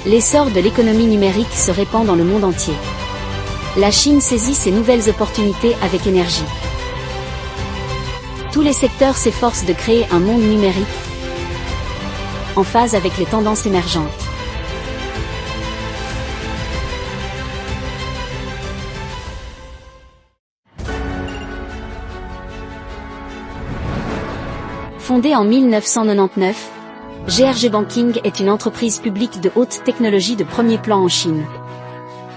L'essor de l'économie numérique se répand dans le monde entier. La Chine saisit ces nouvelles opportunités avec énergie. Tous les secteurs s'efforcent de créer un monde numérique en phase avec les tendances émergentes. Fondée en 1999, GRG Banking est une entreprise publique de haute technologie de premier plan en Chine.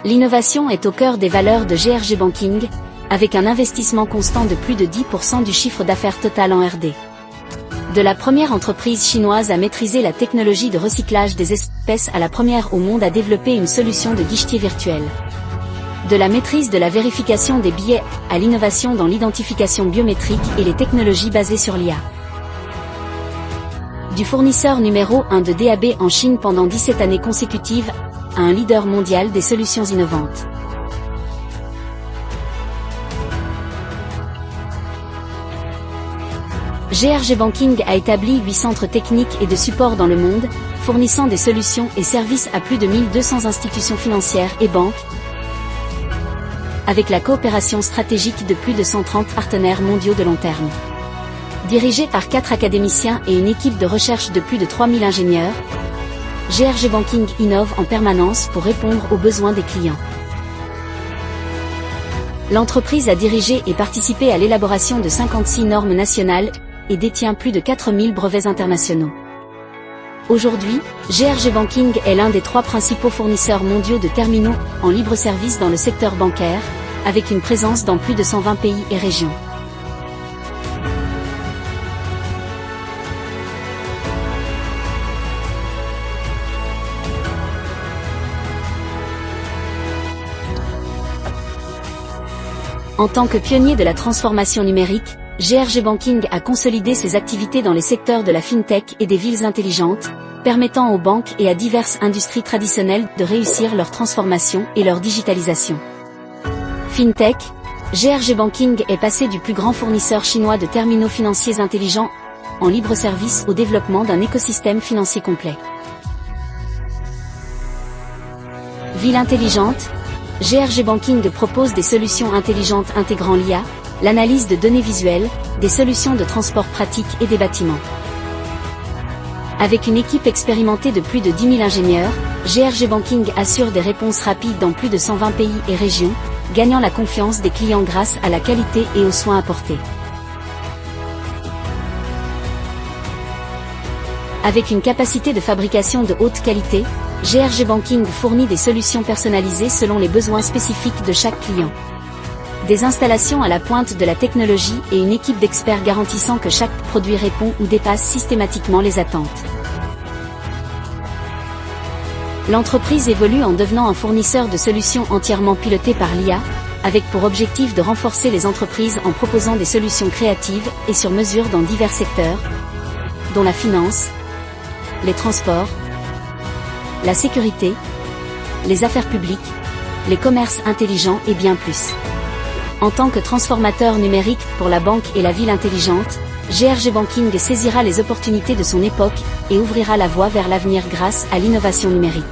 L'innovation est au cœur des valeurs de GRG Banking, avec un investissement constant de plus de 10% du chiffre d'affaires total en RD. De la première entreprise chinoise à maîtriser la technologie de recyclage des espèces à la première au monde à développer une solution de guichetier virtuel. De la maîtrise de la vérification des billets à l'innovation dans l'identification biométrique et les technologies basées sur l'IA. Du fournisseur numéro 1 de DAB en Chine pendant 17 années consécutives à un leader mondial des solutions innovantes. GRG Banking a établi 8 centres techniques et de support dans le monde, fournissant des solutions et services à plus de 1200 institutions financières et banques, avec la coopération stratégique de plus de 130 partenaires mondiaux de long terme. Dirigé par 4 académiciens et une équipe de recherche de plus de 3000 ingénieurs, GRG Banking innove en permanence pour répondre aux besoins des clients. L'entreprise a dirigé et participé à l'élaboration de 56 normes nationales et détient plus de 4000 brevets internationaux. Aujourd'hui, GRG Banking est l'un des 3 principaux fournisseurs mondiaux de terminaux en libre service dans le secteur bancaire, avec une présence dans plus de 120 pays et régions. En tant que pionnier de la transformation numérique, GRG Banking a consolidé ses activités dans les secteurs de la fintech et des villes intelligentes, permettant aux banques et à diverses industries traditionnelles de réussir leur transformation et leur digitalisation. Fintech, GRG Banking est passé du plus grand fournisseur chinois de terminaux financiers intelligents en libre service au développement d'un écosystème financier complet. Ville intelligente, GRG Banking propose des solutions intelligentes intégrant l'IA, l'analyse de données visuelles, des solutions de transport pratique et des bâtiments. Avec une équipe expérimentée de plus de 10 000 ingénieurs, GRG Banking assure des réponses rapides dans plus de 120 pays et régions, gagnant la confiance des clients grâce à la qualité et aux soins apportés. Avec une capacité de fabrication de haute qualité, GRG Banking fournit des solutions personnalisées selon les besoins spécifiques de chaque client. Des installations à la pointe de la technologie et une équipe d'experts garantissant que chaque produit répond ou dépasse systématiquement les attentes. L'entreprise évolue en devenant un fournisseur de solutions entièrement pilotées par l'IA, avec pour objectif de renforcer les entreprises en proposant des solutions créatives et sur mesure dans divers secteurs, dont la finance, les transports, la sécurité, les affaires publiques, les commerces intelligents et bien plus. En tant que transformateur numérique pour la banque et la ville intelligente, GRG Banking saisira les opportunités de son époque et ouvrira la voie vers l'avenir grâce à l'innovation numérique.